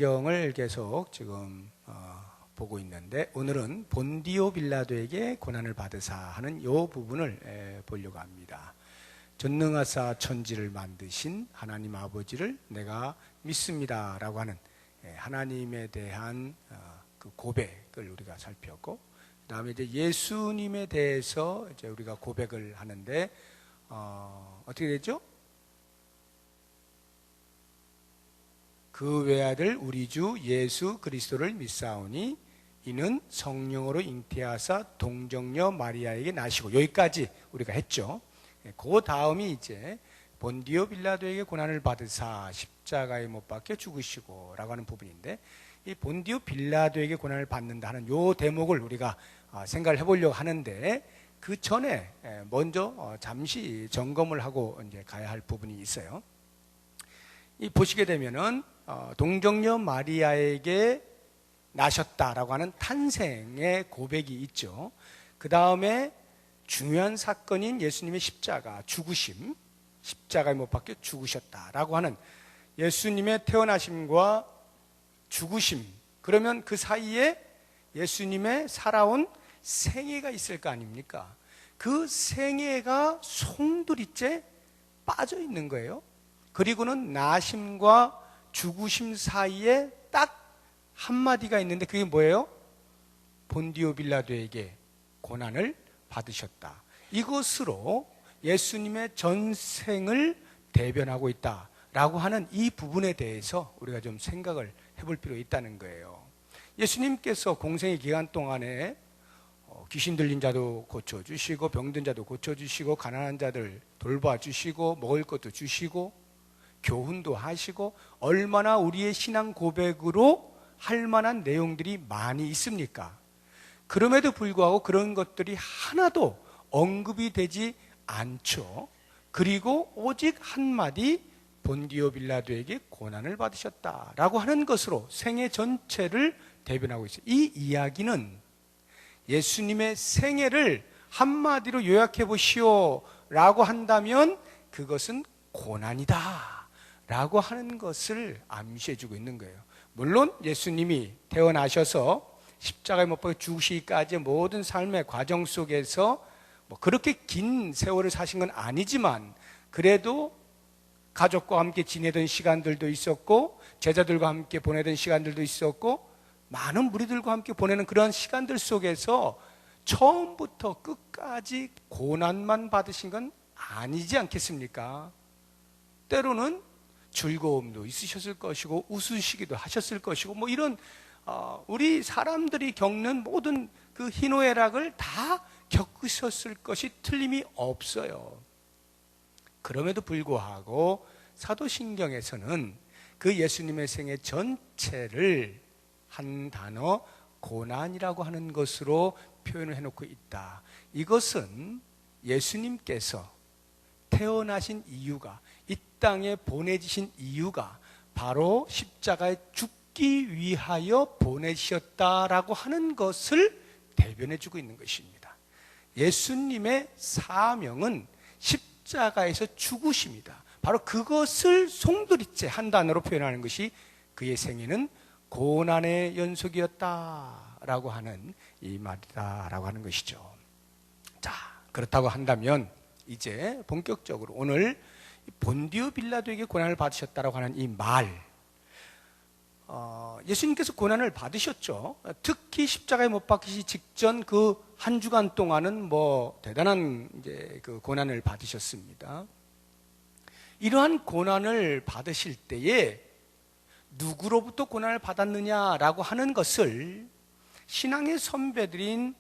성경을 계속 지금 보고 있는데, 오늘은 본디오 빌라도에게 고난을 받으사 하는 이 부분을 보려고 합니다. 전능하사 천지를 만드신 하나님 아버지를 내가 믿습니다 라고 하는 하나님에 대한 그 고백을 우리가 살폈고, 그 다음에 이제 예수님에 대해서 이제 우리가 고백을 하는데 어떻게 되죠? 그 외아들 우리 주 예수 그리스도를 믿사오니 이는 성령으로 잉태하사 동정녀 마리아에게 나시고, 여기까지 우리가 했죠. 그 다음이 이제 본디오 빌라도에게 고난을 받으사 십자가에 못 박혀 죽으시고 라고 하는 부분인데, 이 본디오 빌라도에게 고난을 받는다는 요 대목을 우리가 생각을 해보려고 하는데, 그 전에 먼저 잠시 점검을 하고 이제 가야 할 부분이 있어요. 이 보시게 되면은 동정녀 마리아에게 나셨다라고 하는 탄생의 고백이 있죠. 그 다음에 중요한 사건인 예수님의 십자가, 죽으심, 십자가에 못 박혀 죽으셨다라고 하는 예수님의 태어나심과 죽으심, 그러면 그 사이에 예수님의 살아온 생애가 있을 거 아닙니까? 그 생애가 송두리째 빠져 있는 거예요. 그리고는 나심과 죽으심 사이에 딱 한마디가 있는데, 그게 뭐예요? 본디오 빌라도에게 고난을 받으셨다. 이것으로 예수님의 전생을 대변하고 있다라고 하는 이 부분에 대해서 우리가 좀 생각을 해볼 필요가 있다는 거예요. 예수님께서 공생의 기간 동안에 귀신 들린 자도 고쳐주시고, 병든 자도 고쳐주시고, 가난한 자들 돌봐주시고, 먹을 것도 주시고, 교훈도 하시고, 얼마나 우리의 신앙 고백으로 할 만한 내용들이 많이 있습니까? 그럼에도 불구하고 그런 것들이 하나도 언급이 되지 않죠. 그리고 오직 한마디 본디오 빌라도에게 고난을 받으셨다라고 하는 것으로 생애 전체를 대변하고 있어요. 이 이야기는 예수님의 생애를 한마디로 요약해 보시오 라고 한다면 그것은 고난이다 라고 하는 것을 암시해 주고 있는 거예요. 물론 예수님이 태어나셔서 십자가에 못 박혀 죽으시기까지의 모든 삶의 과정 속에서 그렇게 긴 세월을 사신 건 아니지만, 그래도 가족과 함께 지내던 시간들도 있었고, 제자들과 함께 보내던 시간들도 있었고, 많은 무리들과 함께 보내는 그런 시간들 속에서 처음부터 끝까지 고난만 받으신 건 아니지 않겠습니까? 때로는 즐거움도 있으셨을 것이고, 웃으시기도 하셨을 것이고, 이런 우리 사람들이 겪는 모든 그 희노애락을 다 겪으셨을 것이 틀림이 없어요. 그럼에도 불구하고 사도신경에서는 그 예수님의 생애 전체를 한 단어 고난이라고 하는 것으로 표현을 해놓고 있다. 이것은 예수님께서 태어나신 이유가, 이 땅에 보내지신 이유가 바로 십자가에 죽기 위하여 보내셨다라고 하는 것을 대변해주고 있는 것입니다. 예수님의 사명은 십자가에서 죽으십니다. 바로 그것을 송두리째 한 단어로 표현하는 것이 그의 생애는 고난의 연속이었다라고 하는 이 말이다라고 하는 것이죠. 자, 그렇다고 한다면 이제 본격적으로 오늘 본디오 빌라도에게 고난을 받으셨다라고 하는 이 말, 예수님께서 고난을 받으셨죠. 특히 십자가에 못 박히시 직전 그 한 주간 동안은 대단한 이제 그 고난을 받으셨습니다. 이러한 고난을 받으실 때에 누구로부터 고난을 받았느냐라고 하는 것을 신앙의 선배들인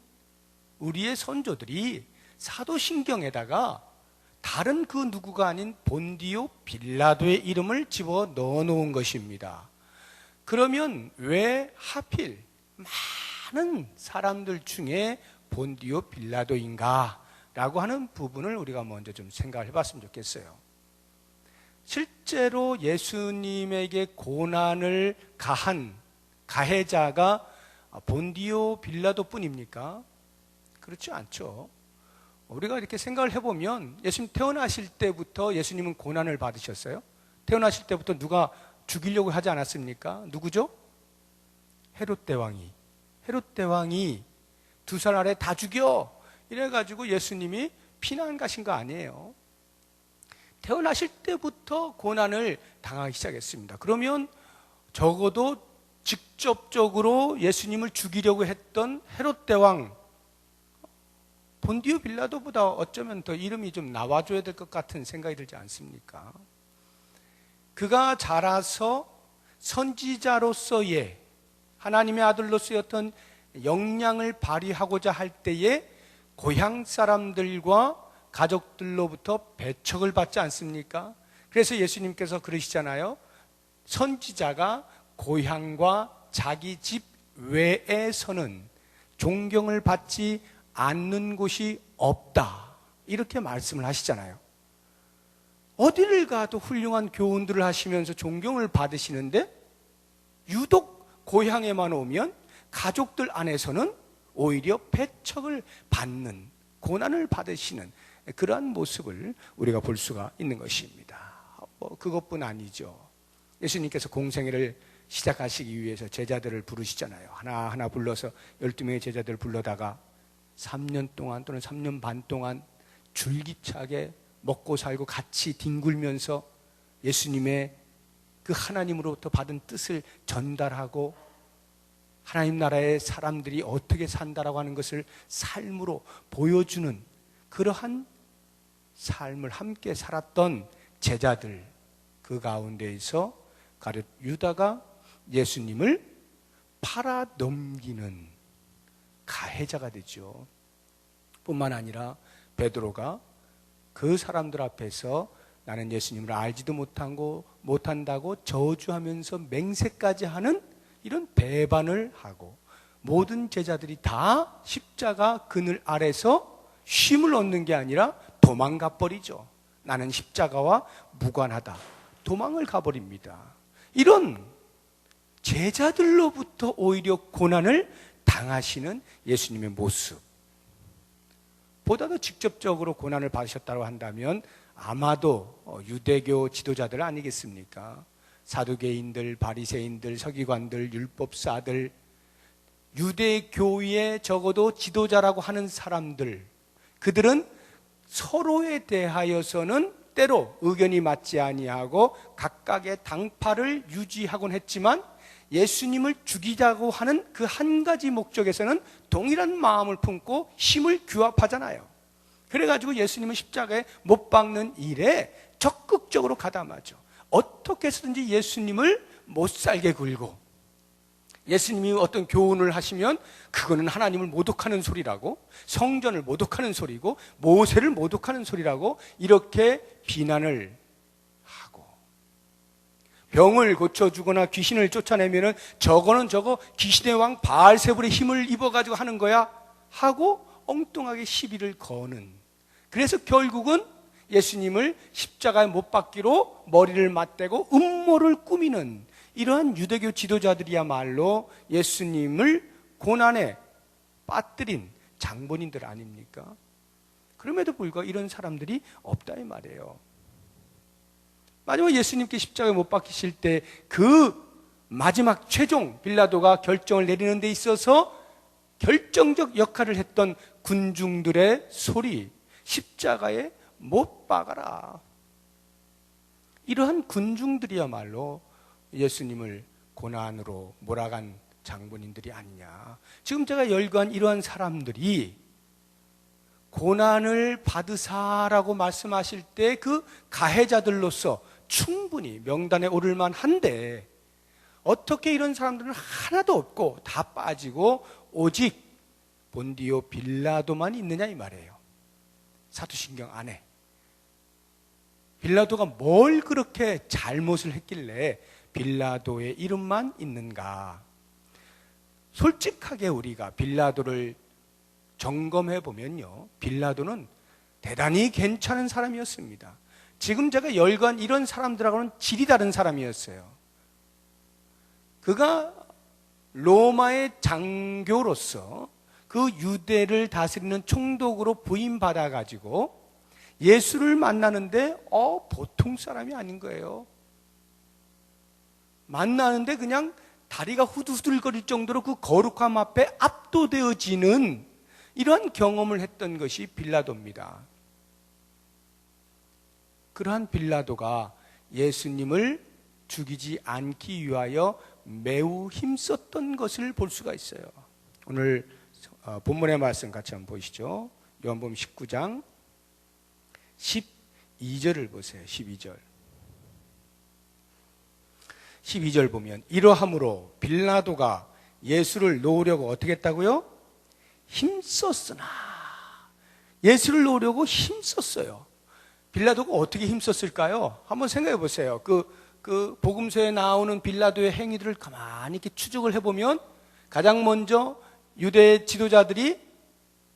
우리의 선조들이 사도신경에다가 다른 그 누구가 아닌 본디오 빌라도의 이름을 집어 넣어 놓은 것입니다. 그러면 왜 하필 많은 사람들 중에 본디오 빌라도인가 라고 하는 부분을 우리가 먼저 좀 생각을 해봤으면 좋겠어요. 실제로 예수님에게 고난을 가한 가해자가 본디오 빌라도 뿐입니까? 그렇지 않죠. 우리가 이렇게 생각을 해보면 예수님 태어나실 때부터 예수님은 고난을 받으셨어요? 태어나실 때부터 누가 죽이려고 하지 않았습니까? 누구죠? 헤롯 대왕이 두 살 아래 다 죽여 이래가지고 예수님이 피난 가신 거 아니에요. 태어나실 때부터 고난을 당하기 시작했습니다. 그러면 적어도 직접적으로 예수님을 죽이려고 했던 헤롯 대왕, 본디오 빌라도보다 어쩌면 더 이름이 좀 나와줘야 될 것 같은 생각이 들지 않습니까? 그가 자라서 선지자로서의 하나님의 아들로서의 어떤 역량을 발휘하고자 할 때에 고향 사람들과 가족들로부터 배척을 받지 않습니까? 그래서 예수님께서 그러시잖아요. 선지자가 고향과 자기 집 외에서는 존경을 받지 않는 곳이 없다. 이렇게 말씀을 하시잖아요. 어디를 가도 훌륭한 교훈들을 하시면서 존경을 받으시는데 유독 고향에만 오면 가족들 안에서는 오히려 배척을 받는, 고난을 받으시는 그러한 모습을 우리가 볼 수가 있는 것입니다. 그것뿐 아니죠. 예수님께서 공생애를 시작하시기 위해서 제자들을 부르시잖아요. 하나하나 불러서 12명의 제자들을 불러다가 3년 동안 또는 3년 반 동안 줄기차게 먹고 살고 같이 뒹굴면서 예수님의 그 하나님으로부터 받은 뜻을 전달하고 하나님 나라의 사람들이 어떻게 산다라고 하는 것을 삶으로 보여주는 그러한 삶을 함께 살았던 제자들, 그 가운데에서 가룟 유다가 예수님을 팔아넘기는 가해자가 되죠. 뿐만 아니라 베드로가 그 사람들 앞에서 나는 예수님을 알지도 못한다고 저주하면서 맹세까지 하는 이런 배반을 하고, 모든 제자들이 다 십자가 그늘 아래서 쉼을 얻는 게 아니라 도망가 버리죠. 나는 십자가와 무관하다. 도망을 가버립니다. 이런 제자들로부터 오히려 고난을 당하시는 예수님의 모습, 보다 더 직접적으로 고난을 받으셨다고 한다면 아마도 유대교 지도자들 아니겠습니까? 사두개인들, 바리새인들, 서기관들, 율법사들, 유대교의 적어도 지도자라고 하는 사람들, 그들은 서로에 대하여서는 때로 의견이 맞지 아니하고 각각의 당파를 유지하곤 했지만 예수님을 죽이자고 하는 그 한 가지 목적에서는 동일한 마음을 품고 힘을 규합하잖아요. 그래가지고 예수님은 십자가에 못 박는 일에 적극적으로 가담하죠. 어떻게 해서든지 예수님을 못 살게 굴고, 예수님이 어떤 교훈을 하시면 그거는 하나님을 모독하는 소리라고, 성전을 모독하는 소리고, 모세를 모독하는 소리라고 이렇게 비난을 하고, 병을 고쳐주거나 귀신을 쫓아내면은 저거는 저거 귀신의 왕 바알세불의 힘을 입어가지고 하는 거야 하고 엉뚱하게 시비를 거는, 그래서 결국은 예수님을 십자가에 못 박기로 머리를 맞대고 음모를 꾸미는 이러한 유대교 지도자들이야말로 예수님을 고난에 빠뜨린 장본인들 아닙니까? 그럼에도 불구하고 이런 사람들이 없다 이 말이에요. 마지막 예수님께 십자가에 못 박히실 때 그 마지막 최종 빌라도가 결정을 내리는 데 있어서 결정적 역할을 했던 군중들의 소리, 십자가에 못 박아라. 이러한 군중들이야말로 예수님을 고난으로 몰아간 장본인들이 아니냐. 지금 제가 열거한 이러한 사람들이 고난을 받으사라고 말씀하실 때 그 가해자들로서 충분히 명단에 오를 만한데, 어떻게 이런 사람들은 하나도 없고 다 빠지고 오직 본디오 빌라도만 있느냐 이 말이에요. 사도신경 안에 빌라도가 뭘 그렇게 잘못을 했길래 빌라도의 이름만 있는가? 솔직하게 우리가 빌라도를 점검해 보면요, 빌라도는 대단히 괜찮은 사람이었습니다. 지금 제가 열거한 이런 사람들하고는 질이 다른 사람이었어요. 그가 로마의 장교로서 그 유대를 다스리는 총독으로 부임받아 가지고 예수를 만나는데 보통 사람이 아닌 거예요. 만나는데 그냥 다리가 후들후들거릴 정도로 그 거룩함 앞에 압도되어지는 이러한 경험을 했던 것이 빌라도입니다. 그러한 빌라도가 예수님을 죽이지 않기 위하여 매우 힘썼던 것을 볼 수가 있어요. 오늘 본문의 말씀 같이 한번 보시죠. 요한복음 19장 12절을 보세요. 12절 보면 이러함으로 빌라도가 예수를 놓으려고 어떻게 했다고요? 힘썼으나. 예수를 놓으려고 힘썼어요. 빌라도가 어떻게 힘썼을까요? 한번 생각해 보세요. 그 복음서에 나오는 빌라도의 행위들을 가만히 이렇게 추적을 해보면 가장 먼저 유대 지도자들이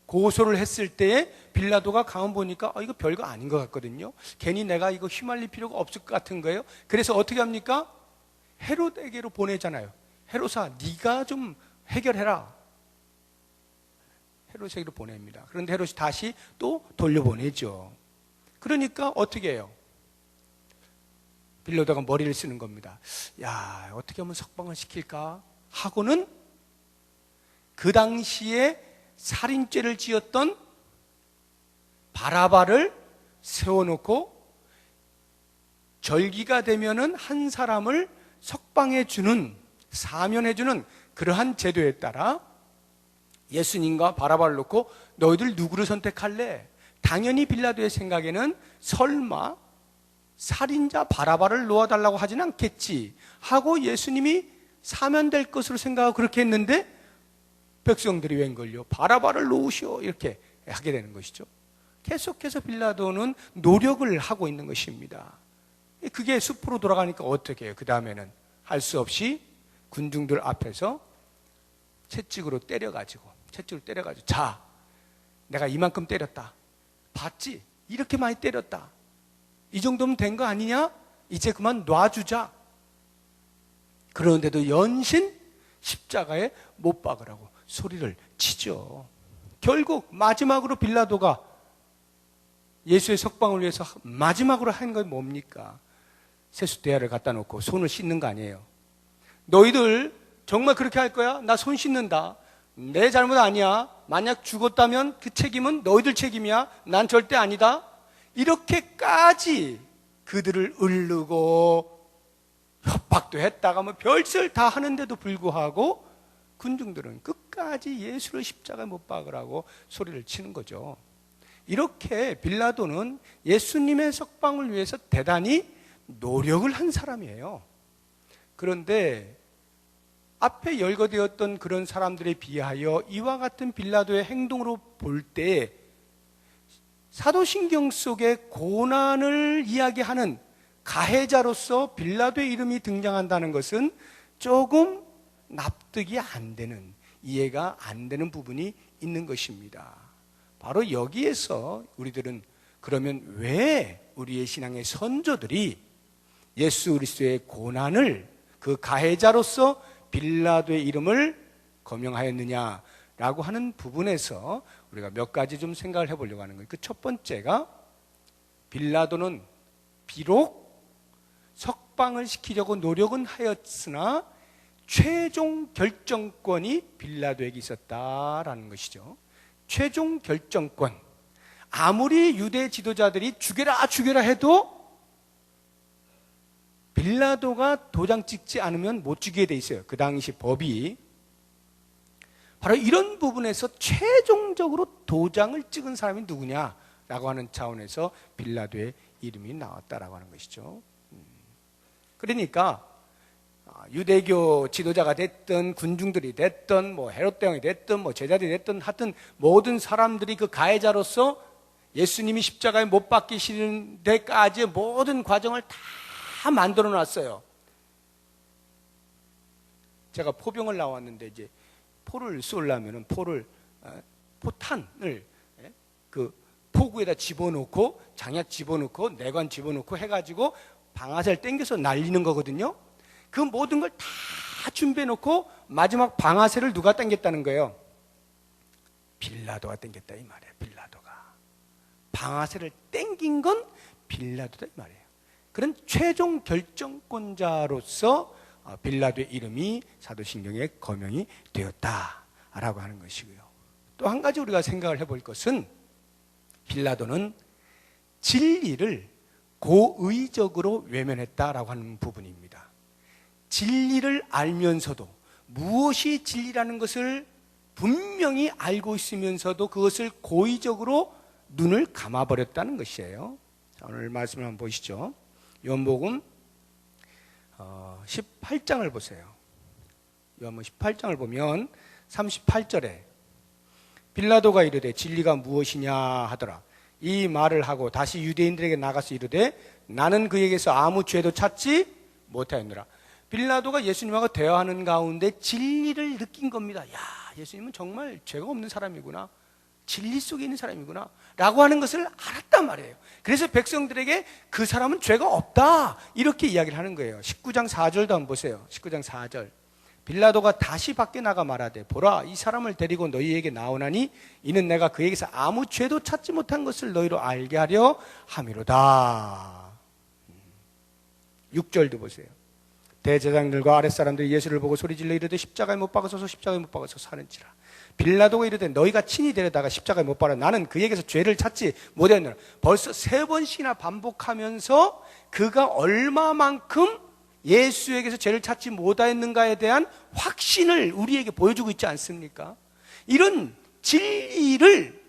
고소를 했을 때에 빌라도가 가만 보니까 이거 별거 아닌 것 같거든요. 괜히 내가 이거 휘말릴 필요가 없을 것 같은 거예요. 그래서 어떻게 합니까? 헤롯에게로 보내잖아요. 헤롯아, 네가 좀 해결해라. 헤롯에게로 보냅니다. 그런데 헤롯이 다시 또 돌려보내죠. 그러니까 어떻게 해요? 빌라도가 머리를 쓰는 겁니다. 야, 어떻게 하면 석방을 시킬까? 하고는 그 당시에 살인죄를 지었던 바라바를 세워놓고 절기가 되면은 한 사람을 석방해주는, 사면해주는 그러한 제도에 따라 예수님과 바라바를 놓고 너희들 누구를 선택할래? 당연히 빌라도의 생각에는 설마 살인자 바라바를 놓아달라고 하진 않겠지 하고 예수님이 사면될 것으로 생각하고 그렇게 했는데 백성들이 웬걸요? 바라바를 놓으시오 이렇게 하게 되는 것이죠. 계속해서 빌라도는 노력을 하고 있는 것입니다. 그게 숲으로 돌아가니까 어떻게 해요? 그 다음에는 할 수 없이 군중들 앞에서 채찍으로 때려가지고 자, 내가 이만큼 때렸다. 봤지? 이렇게 많이 때렸다. 이 정도면 된 거 아니냐? 이제 그만 놔주자. 그런데도 연신 십자가에 못 박으라고 소리를 치죠. 결국 마지막으로 빌라도가 예수의 석방을 위해서 마지막으로 한 건 뭡니까? 세숫대야를 갖다 놓고 손을 씻는 거 아니에요. 너희들 정말 그렇게 할 거야? 나 손 씻는다. 내 잘못 아니야. 만약 죽었다면 그 책임은 너희들 책임이야. 난 절대 아니다. 이렇게까지 그들을 으르고 협박도 했다가 뭐 별짓을 다 하는데도 불구하고 군중들은 끝까지 예수를 십자가에 못 박으라고 소리를 치는 거죠. 이렇게 빌라도는 예수님의 석방을 위해서 대단히 노력을 한 사람이에요. 그런데 앞에 열거되었던 그런 사람들에 비하여 이와 같은 빌라도의 행동으로 볼 때 사도신경 속에 고난을 이야기하는 가해자로서 빌라도의 이름이 등장한다는 것은 조금 납득이 안 되는, 이해가 안 되는 부분이 있는 것입니다. 바로 여기에서 우리들은 그러면 왜 우리의 신앙의 선조들이 예수 그리스도의 고난을 그 가해자로서 빌라도의 이름을 거명하였느냐라고 하는 부분에서 우리가 몇 가지 좀 생각을 해보려고 하는 거예요. 그 첫 번째가 빌라도는 비록 석방을 시키려고 노력은 하였으나 최종 결정권이 빌라도에게 있었다라는 것이죠. 최종 결정권. 아무리 유대 지도자들이 죽여라 해도 빌라도가 도장 찍지 않으면 못 죽이게 돼 있어요. 그 당시 법이. 바로 이런 부분에서 최종적으로 도장을 찍은 사람이 누구냐라고 하는 차원에서 빌라도의 이름이 나왔다라고 하는 것이죠. 그러니까 유대교 지도자가 됐든 군중들이 됐든 뭐 헤롯 대왕이 됐든 뭐 제자들이 됐든 하여튼 모든 사람들이 그 가해자로서 예수님이 십자가에 못 박히시는 데까지의 모든 과정을 다 만들어 놨어요. 제가 포병을 나왔는데 이제 포를 쏘려면은 포탄을 그 포구에다 집어넣고 장약 집어넣고 내관 집어넣고 해가지고 방아쇠를 당겨서 날리는 거거든요. 그 모든 걸 다 준비해놓고 마지막 방아쇠를 누가 당겼다는 거예요? 빌라도가 당겼다 이 말이에요. 빌라도가 방아쇠를 당긴 건 빌라도다 이 말이에요. 그런 최종 결정권자로서 빌라도의 이름이 사도신경에 거명이 되었다라고 하는 것이고요. 또 한 가지 우리가 생각을 해볼 것은 빌라도는 진리를 고의적으로 외면했다라고 하는 부분입니다. 진리를 알면서도 무엇이 진리라는 것을 분명히 알고 있으면서도 그것을 고의적으로 눈을 감아버렸다는 것이에요. 자, 오늘 말씀을 한번 보시죠. 요한복음 18장을 보세요. 요한복음 18장을 보면 38절에 빌라도가 이르되 진리가 무엇이냐 하더라. 이 말을 하고 다시 유대인들에게 나가서 이르되 나는 그에게서 아무 죄도 찾지 못하였노라. 빌라도가 예수님하고 대화하는 가운데 진리를 느낀 겁니다. 야, 예수님은 정말 죄가 없는 사람이구나, 진리 속에 있는 사람이구나 라고 하는 것을 알았단 말이에요. 그래서 백성들에게 그 사람은 죄가 없다 이렇게 이야기를 하는 거예요. 19장 4절도 한번 보세요. 19장 4절. 빌라도가 다시 밖에 나가 말하되 보라, 이 사람을 데리고 너희에게 나오나니 이는 내가 그에게서 아무 죄도 찾지 못한 것을 너희로 알게 하려 함이로다. 6절도 보세요. 대제사장들과 아랫사람들이 예수를 보고 소리질러 이르되 십자가에 못 박아서서 십자가에 못 박아서 사는지라. 빌라도가 이르되 너희가 친히 데려다가 십자가에 못 박아 나는 그에게서 죄를 찾지 못했노라. 벌써 3번씩이나 반복하면서 그가 얼마만큼 예수에게서 죄를 찾지 못하였는가에 대한 확신을 우리에게 보여주고 있지 않습니까? 이런 진리를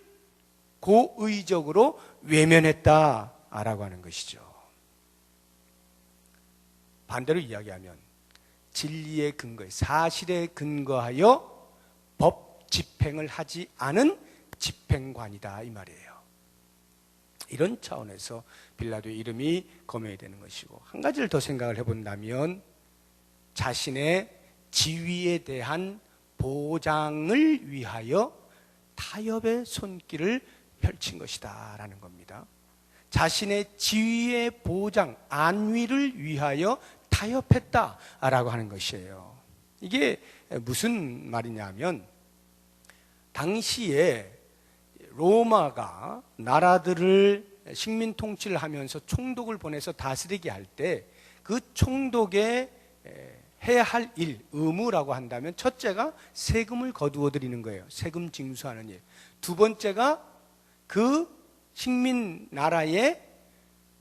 고의적으로 외면했다라고 하는 것이죠. 반대로 이야기하면 진리의 근거에, 사실에 근거하여 법 집행을 하지 않은 집행관이다 이 말이에요. 이런 차원에서 빌라도의 이름이 거명이 되는 것이고, 한 가지를 더 생각을 해본다면 자신의 지위에 대한 보장을 위하여 타협의 손길을 펼친 것이다 라는 겁니다. 자신의 지위의 보장, 안위를 위하여 타협했다라고 하는 것이에요. 이게 무슨 말이냐면 당시에 로마가 나라들을 식민 통치를 하면서 총독을 보내서 다스리게 할 때 그 총독의 해야 할 일, 의무라고 한다면 첫째가 세금을 거두어 드리는 거예요. 세금 징수하는 일. 두 번째가 그 식민 나라의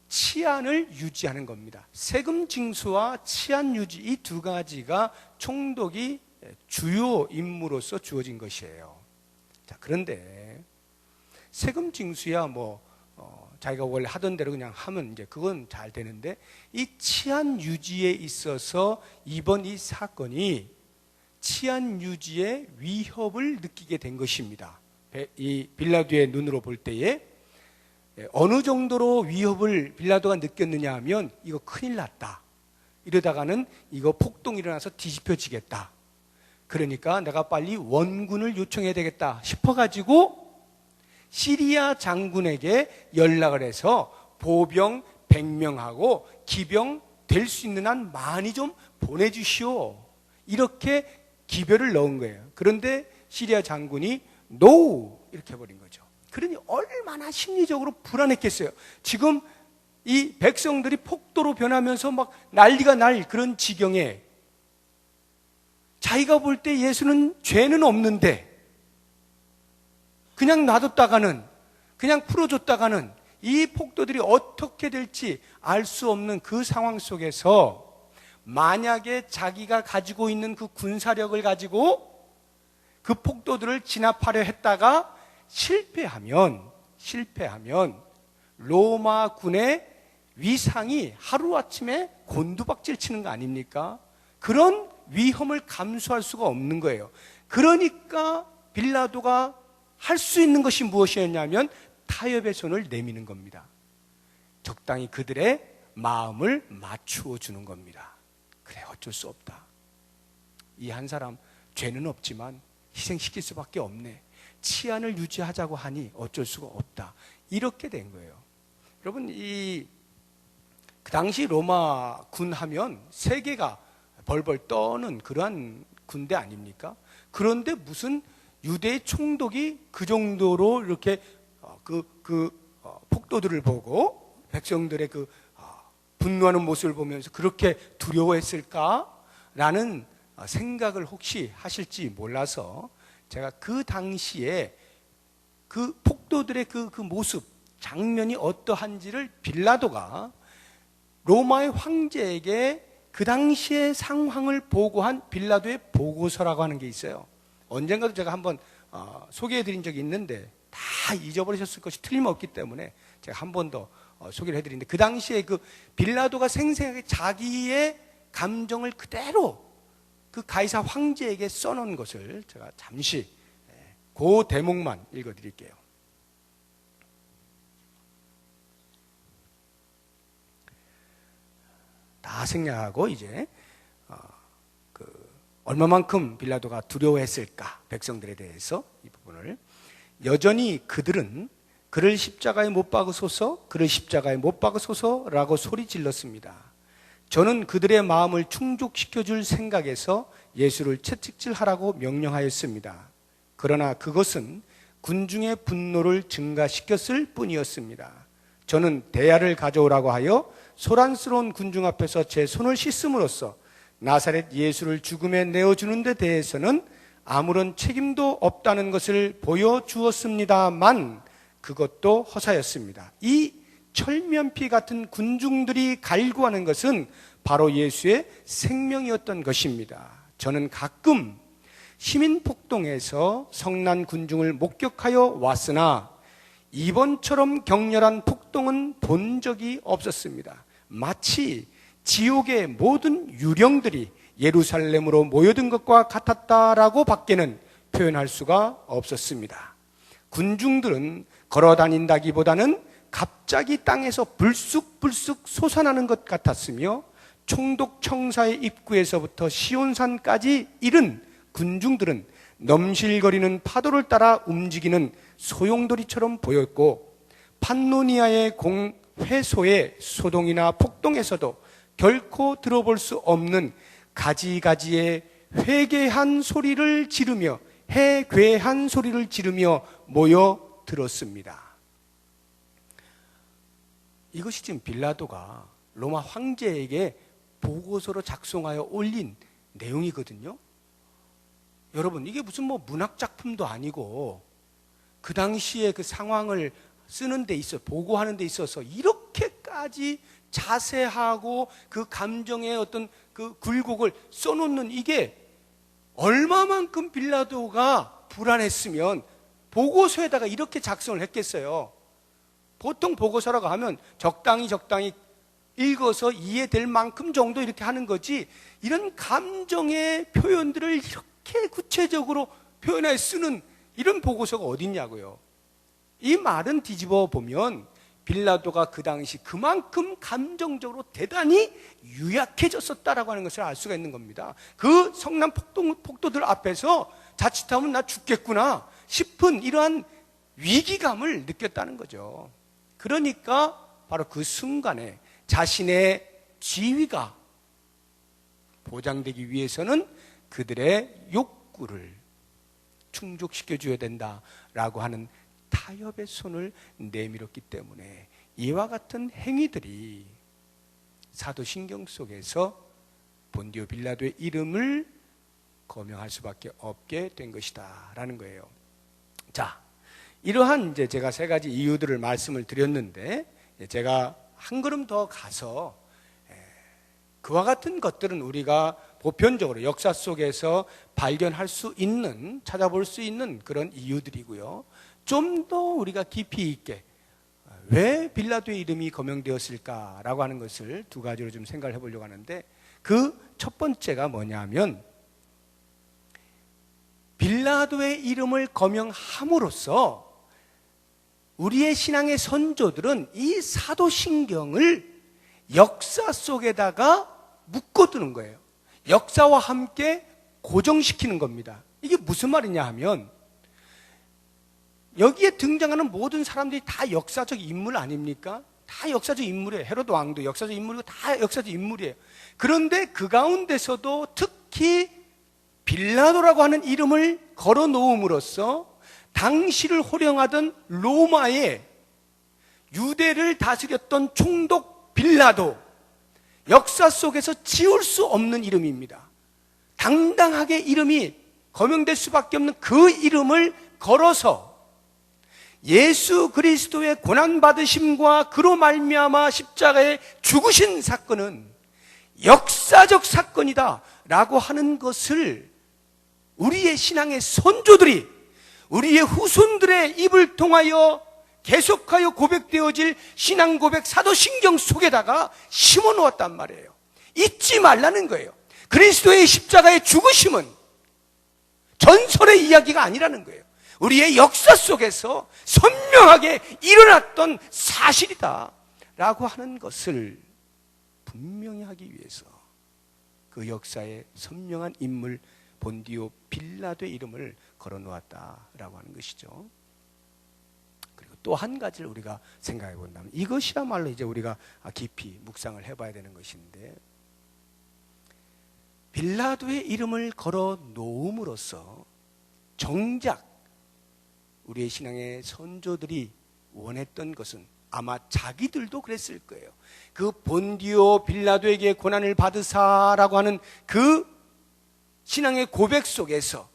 치안을 유지하는 겁니다. 세금 징수와 치안 유지, 이 두 가지가 총독이 주요 임무로서 주어진 것이에요. 자, 그런데 세금 징수야 자기가 원래 하던 대로 그냥 하면 이제 그건 잘 되는데, 이 치안 유지에 있어서 이번 이 사건이 치안 유지의 위협을 느끼게 된 것입니다. 이 빌라도의 눈으로 볼 때에 어느 정도로 위협을 빌라도가 느꼈느냐 하면 이거 큰일 났다, 이러다가는 이거 폭동이 일어나서 뒤집혀지겠다, 그러니까 내가 빨리 원군을 요청해야 되겠다 싶어가지고 시리아 장군에게 연락을 해서 보병 100명하고 기병 될 수 있는 한 많이 좀 보내주시오, 이렇게 기별을 넣은 거예요. 그런데 시리아 장군이 NO 이렇게 해버린 거죠. 그러니 얼마나 심리적으로 불안했겠어요. 지금 이 백성들이 폭도로 변하면서 막 난리가 날 그런 지경에 자기가 볼 때 예수는 죄는 없는데 그냥 놔뒀다가는, 그냥 풀어줬다가는 이 폭도들이 어떻게 될지 알 수 없는 그 상황 속에서 만약에 자기가 가지고 있는 그 군사력을 가지고 그 폭도들을 진압하려 했다가 실패하면 로마 군의 위상이 하루아침에 곤두박질 치는 거 아닙니까? 그런 위험을 감수할 수가 없는 거예요. 그러니까 빌라도가 할 수 있는 것이 무엇이었냐면 타협의 손을 내미는 겁니다. 적당히 그들의 마음을 맞추어 주는 겁니다. 그래, 어쩔 수 없다. 이 한 사람 죄는 없지만 희생시킬 수밖에 없네. 치안을 유지하자고 하니 어쩔 수가 없다. 이렇게 된 거예요. 여러분, 그 당시 로마 군 하면 세계가 벌벌 떠는 그러한 군대 아닙니까? 그런데 무슨 유대의 총독이 그 정도로 이렇게 폭도들을 보고 백성들의 분노하는 모습을 보면서 그렇게 두려워했을까? 라는 생각을 혹시 하실지 몰라서 제가 그 당시에 그 폭도들의 그 모습, 장면이 어떠한지를 빌라도가 로마의 황제에게 그 당시의 상황을 보고한 빌라도의 보고서라고 하는 게 있어요. 언젠가도 제가 한번 소개해드린 적이 있는데 다 잊어버리셨을 것이 틀림없기 때문에 제가 한 번 더 소개를 해드리는데, 그 당시에 그 빌라도가 생생하게 자기의 감정을 그대로 그 가이사 황제에게 써놓은 것을 제가 잠시 그 대목만 읽어드릴게요. 다 생략하고 이제 얼마만큼 빌라도가 두려워했을까, 백성들에 대해서 이 부분을. 여전히 그들은 그를 십자가에 못 박으소서, 그를 십자가에 못 박으소서라고 소리 질렀습니다. 저는 그들의 마음을 충족시켜줄 생각에서 예수를 채찍질하라고 명령하였습니다. 그러나 그것은 군중의 분노를 증가시켰을 뿐이었습니다. 저는 대야를 가져오라고 하여 소란스러운 군중 앞에서 제 손을 씻음으로써 나사렛 예수를 죽음에 내어주는 데 대해서는 아무런 책임도 없다는 것을 보여주었습니다만 그것도 허사였습니다. 이 철면피 같은 군중들이 갈구하는 것은 바로 예수의 생명이었던 것입니다. 저는 가끔 시민폭동에서 성난 군중을 목격하여 왔으나 이번처럼 격렬한 폭동은 본 적이 없었습니다. 마치 지옥의 모든 유령들이 예루살렘으로 모여든 것과 같았다라고 밖에는 표현할 수가 없었습니다. 군중들은 걸어다닌다기보다는 갑자기 땅에서 불쑥불쑥 솟아나는 것 같았으며 총독청사의 입구에서부터 시온산까지 이른 군중들은 넘실거리는 파도를 따라 움직이는 소용돌이처럼 보였고, 판노니아의 회소의 소동이나 폭동에서도 결코 들어볼 수 없는 가지가지의 회개한 소리를 지르며 해괴한 소리를 지르며 모여 들었습니다. 이것이 지금 빌라도가 로마 황제에게 보고서로 작성하여 올린 내용이거든요. 여러분, 이게 무슨 문학 작품도 아니고 그 당시에 그 상황을 쓰는 데 있어, 보고하는 데 있어서 이렇게까지 자세하고 그 감정의 어떤 그 굴곡을 써놓는, 이게 얼마만큼 빌라도가 불안했으면 보고서에다가 이렇게 작성을 했겠어요. 보통 보고서라고 하면 적당히 읽어서 이해될 만큼 정도 이렇게 하는 거지, 이런 감정의 표현들을 이렇게 구체적으로 표현해 쓰는 이런 보고서가 어딨냐고요. 이 말은 뒤집어 보면 빌라도가 그 당시 그만큼 감정적으로 대단히 유약해졌었다라고 하는 것을 알 수가 있는 겁니다. 그 성난 폭도들 앞에서 자칫하면 나 죽겠구나 싶은 이러한 위기감을 느꼈다는 거죠. 그러니까 바로 그 순간에 자신의 지위가 보장되기 위해서는 그들의 욕구를 충족시켜줘야 된다라고 하는 타협의 손을 내밀었기 때문에 이와 같은 행위들이 사도신경 속에서 본디오 빌라도의 이름을 거명할 수밖에 없게 된 것이다 라는 거예요. 자, 이러한 이제 제가 세 가지 이유들을 말씀을 드렸는데, 제가 한 걸음 더 가서 그와 같은 것들은 우리가 보편적으로 역사 속에서 발견할 수 있는, 찾아볼 수 있는 그런 이유들이고요. 좀 더 우리가 깊이 있게 왜 빌라도의 이름이 거명되었을까라고 하는 것을 두 가지로 좀 생각을 해보려고 하는데, 그 첫 번째가 뭐냐면 빌라도의 이름을 거명함으로써 우리의 신앙의 선조들은 이 사도신경을 역사 속에다가 묶어두는 거예요. 역사와 함께 고정시키는 겁니다. 이게 무슨 말이냐 하면, 여기에 등장하는 모든 사람들이 다 역사적 인물 아닙니까? 다 역사적 인물이에요. 헤로드 왕도 역사적 인물이고 다 역사적 인물이에요. 그런데 그 가운데서도 특히 빌라도라고 하는 이름을 걸어 놓음으로써 당시를 호령하던 로마의 유대를 다스렸던 총독 빌라도, 역사 속에서 지울 수 없는 이름입니다. 당당하게 이름이 거명될 수밖에 없는 그 이름을 걸어서 예수 그리스도의 고난받으심과 그로 말미암아 십자가에 죽으신 사건은 역사적 사건이다 라고 하는 것을 우리의 신앙의 선조들이 우리의 후손들의 입을 통하여 계속하여 고백되어질 신앙 고백 사도신경 속에다가 심어 놓았단 말이에요. 잊지 말라는 거예요. 그리스도의 십자가의 죽으심은 전설의 이야기가 아니라는 거예요. 우리의 역사 속에서 선명하게 일어났던 사실이다 라고 하는 것을 분명히 하기 위해서 그 역사의 선명한 인물 본디오 빌라도의 이름을 걸어 놓았다라고 하는 것이죠. 그리고 또 한 가지를 우리가 생각해 본다면 이것이야말로 이제 우리가 깊이 묵상을 해봐야 되는 것인데, 빌라도의 이름을 걸어 놓음으로써 정작 우리의 신앙의 선조들이 원했던 것은 아마 자기들도 그랬을 거예요. 그 본디오 빌라도에게 고난을 받으사라고 하는 그 신앙의 고백 속에서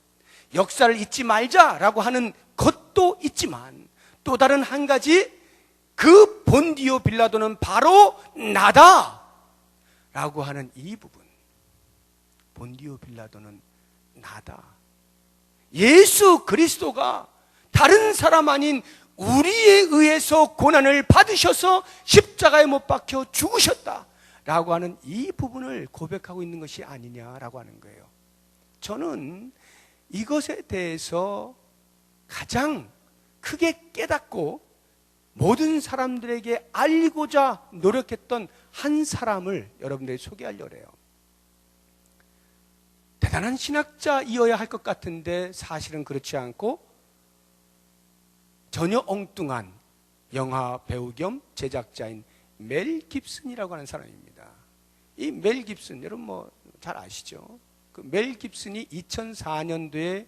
역사를 잊지 말자라고 하는 것도 있지만, 또 다른 한 가지, 그 본디오 빌라도는 바로 나다 라고 하는 이 부분, 본디오 빌라도는 나다, 예수 그리스도가 다른 사람 아닌 우리에 의해서 고난을 받으셔서 십자가에 못 박혀 죽으셨다 라고 하는 이 부분을 고백하고 있는 것이 아니냐라고 하는 거예요. 저는 이것에 대해서 가장 크게 깨닫고 모든 사람들에게 알리고자 노력했던 한 사람을 여러분들이 소개하려고 해요. 대단한 신학자이어야 할 것 같은데 사실은 그렇지 않고 전혀 엉뚱한 영화 배우 겸 제작자인 멜 깁슨이라고 하는 사람입니다. 이 멜 깁슨, 여러분 뭐 잘 아시죠? 그 멜 깁슨이 2004년도에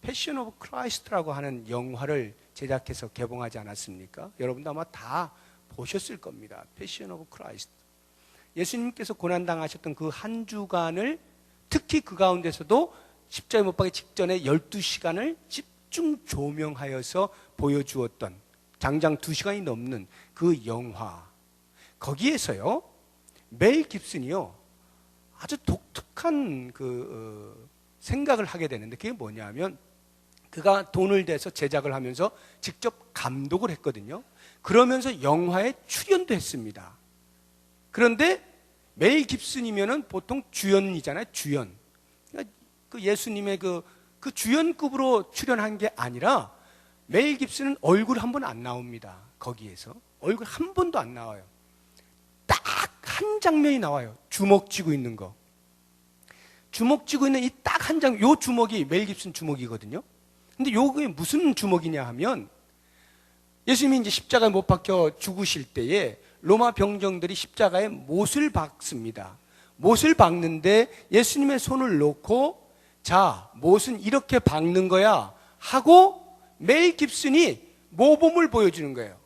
패션 오브 크라이스트라고 하는 영화를 제작해서 개봉하지 않았습니까? 여러분도 아마 다 보셨을 겁니다. 패션 오브 크라이스트. 예수님께서 고난당하셨던 그 한 주간을, 특히 그 가운데서도 십자가에 못 박기 직전에 12시간을 집중 조명하여서 보여주었던, 장장 2시간이 넘는 그 영화, 거기에서요 멜 깁슨이요 아주 독특한 생각을 하게 되는데, 그게 뭐냐면 그가 돈을 대서 제작을 하면서 직접 감독을 했거든요. 그러면서 영화에 출연도 했습니다. 그런데 멜 깁슨이면은 보통 주연이잖아요. 주연. 그러니까 그 예수님의 그 주연급으로 출연한 게 아니라 멜 깁슨은 얼굴 한 번 안 나옵니다. 거기에서 얼굴 한 번도 안 나와요. 딱 한 장면이 나와요. 주먹 쥐고 있는 거. 주먹 쥐고 있는 이 딱 한 장, 요 주먹이 멜 깁슨 주먹이거든요. 근데 요게 무슨 주먹이냐 하면, 예수님이 이제 십자가에 못 박혀 죽으실 때에 로마 병정들이 십자가에 못을 박습니다. 못을 박는데 예수님의 손을 놓고, 자, 못은 이렇게 박는 거야 하고 멜 깁슨이 모범을 보여주는 거예요.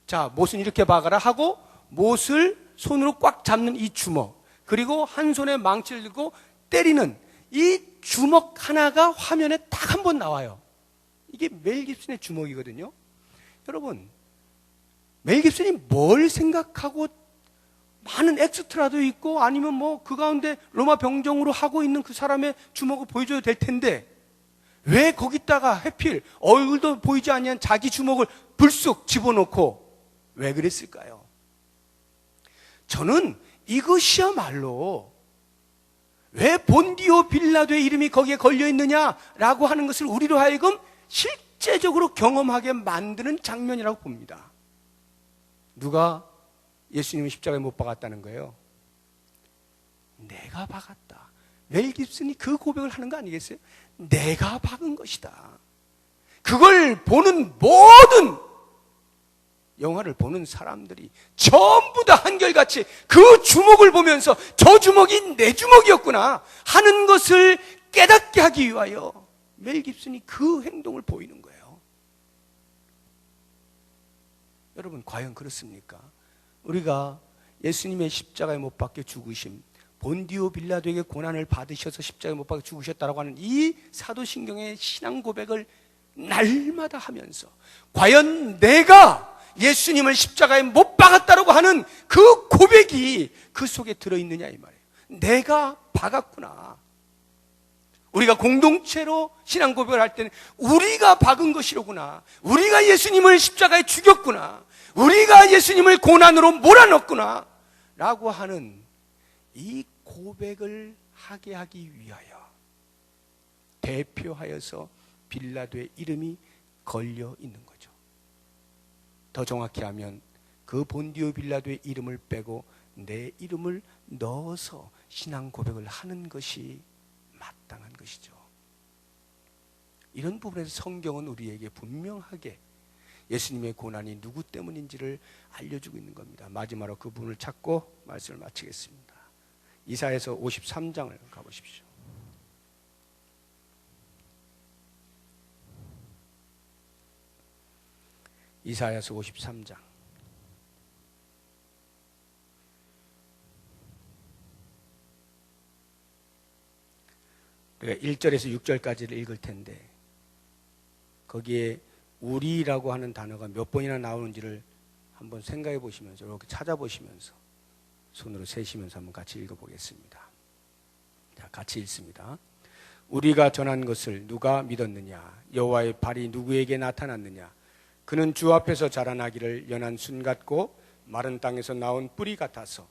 자, 못은 이렇게 박아라 하고 못을 손으로 꽉 잡는 이 주먹, 그리고 한 손에 망치를 들고 때리는 이 주먹 하나가 화면에 딱 한 번 나와요. 이게 멜 깁슨의 주먹이거든요. 여러분, 멜 깁슨이 뭘 생각하고 많은 엑스트라도 있고 아니면 뭐 그 가운데 로마 병정으로 하고 있는 그 사람의 주먹을 보여줘야 될 텐데, 왜 거기다가 하필 얼굴도 보이지 않는 자기 주먹을 불쑥 집어넣고 왜 그랬을까요? 저는 이것이야말로 왜 본디오 빌라도의 이름이 거기에 걸려 있느냐라고 하는 것을 우리로 하여금 실제적으로 경험하게 만드는 장면이라고 봅니다. 누가 예수님을 십자가에 못 박았다는 거예요? 내가 박았다. 멜 깁슨이 그 고백을 하는 거 아니겠어요? 내가 박은 것이다. 그걸 보는 모든 영화를 보는 사람들이 전부 다 한결같이 그 주먹을 보면서 저 주먹이 내 주먹이었구나 하는 것을 깨닫게 하기 위하여 멜 깁슨이 그 행동을 보이는 거예요. 여러분, 과연 그렇습니까? 우리가 예수님의 십자가에 못 박혀 죽으심, 본디오 빌라도에게 고난을 받으셔서 십자가에 못 박혀 죽으셨다라고 하는 이 사도신경의 신앙 고백을 날마다 하면서 과연 내가 예수님을 십자가에 못 박았다라고 하는 그 고백이 그 속에 들어있느냐 이 말이에요. 내가 박았구나. 우리가 공동체로 신앙 고백을 할 때는 우리가 박은 것이로구나. 우리가 예수님을 십자가에 죽였구나. 우리가 예수님을 고난으로 몰아넣었구나 라고 하는 이 고백을 하게 하기 위하여 대표하여서 빌라도의 이름이 걸려 있는 거죠. 더 정확히 하면 그 본디오 빌라도의 이름을 빼고 내 이름을 넣어서 신앙 고백을 하는 것이 마땅한 것이죠. 이런 부분에서 성경은 우리에게 분명하게 예수님의 고난이 누구 때문인지를 알려주고 있는 겁니다. 마지막으로 그 부분을 찾고 말씀을 마치겠습니다. 이사야서 53장을 가보십시오. 이사야서 53장. 우리가 1절에서 6절까지를 읽을 텐데 거기에 우리라고 하는 단어가 몇 번이나 나오는지를 한번 생각해 보시면서 이렇게 찾아보시면서 손으로 세시면서 한번 같이 읽어보겠습니다. 자, 같이 읽습니다. 우리가 전한 것을 누가 믿었느냐? 여호와의 발이 누구에게 나타났느냐? 그는 주 앞에서 자라나기를 연한 순 같고 마른 땅에서 나온 뿌리 같아서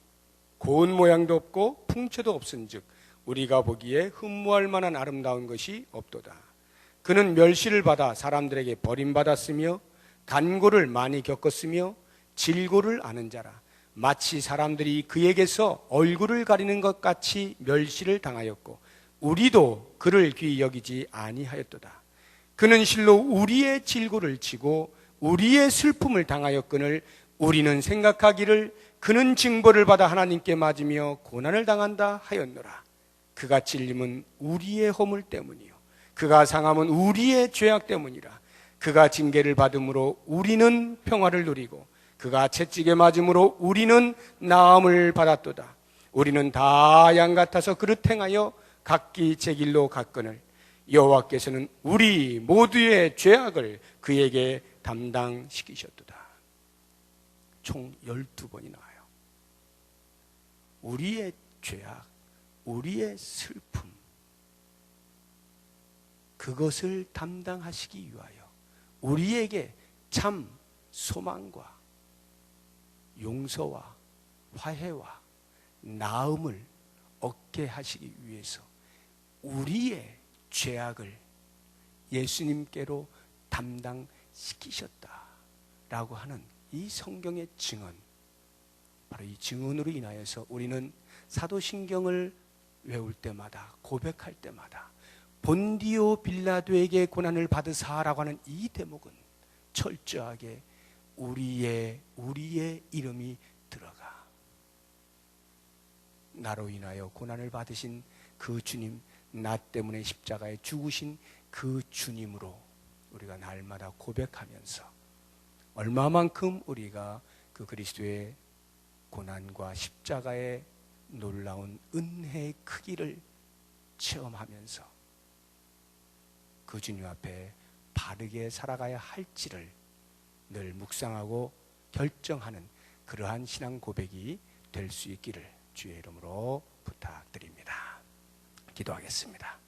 고운 모양도 없고 풍채도 없은즉 우리가 보기에 흠모할 만한 아름다운 것이 없도다. 그는 멸시를 받아 사람들에게 버림받았으며 간고를 많이 겪었으며 질고를 아는 자라. 마치 사람들이 그에게서 얼굴을 가리는 것 같이 멸시를 당하였고 우리도 그를 귀히 여기지 아니하였도다. 그는 실로 우리의 질고를 치고 우리의 슬픔을 당하였거늘 우리는 생각하기를 그는 징벌을 받아 하나님께 맞으며 고난을 당한다 하였노라. 그가 찔림은 우리의 허물 때문이요 그가 상함은 우리의 죄악 때문이라. 그가 징계를 받음으로 우리는 평화를 누리고 그가 채찍에 맞음으로 우리는 나음을 받았도다. 우리는 다 양 같아서 그릇 행하여 각기 제 길로 갔거늘 여호와께서는 우리 모두의 죄악을 그에게 담당시키셨도다. 총 12번이 나와요. 우리의 죄악, 우리의 슬픔, 그것을 담당하시기 위하여 우리에게 참 소망과 용서와 화해와 나음을 얻게 하시기 위해서 우리의 죄악을 예수님께로 담당시키셨다라고 하는 이 성경의 증언, 바로 이 증언으로 인하여서 우리는 사도신경을 외울 때마다 고백할 때마다 본디오 빌라도에게 고난을 받으사라고 하는 이 대목은 철저하게 우리의 이름이 들어가. 나로 인하여 고난을 받으신 그 주님, 나 때문에 십자가에 죽으신 그 주님으로 우리가 날마다 고백하면서 얼마만큼 우리가 그 그리스도의 고난과 십자가의 놀라운 은혜의 크기를 체험하면서 그 주님 앞에 바르게 살아가야 할지를 늘 묵상하고 결정하는 그러한 신앙 고백이 될 수 있기를 주의 이름으로 부탁드립니다. 기도하겠습니다.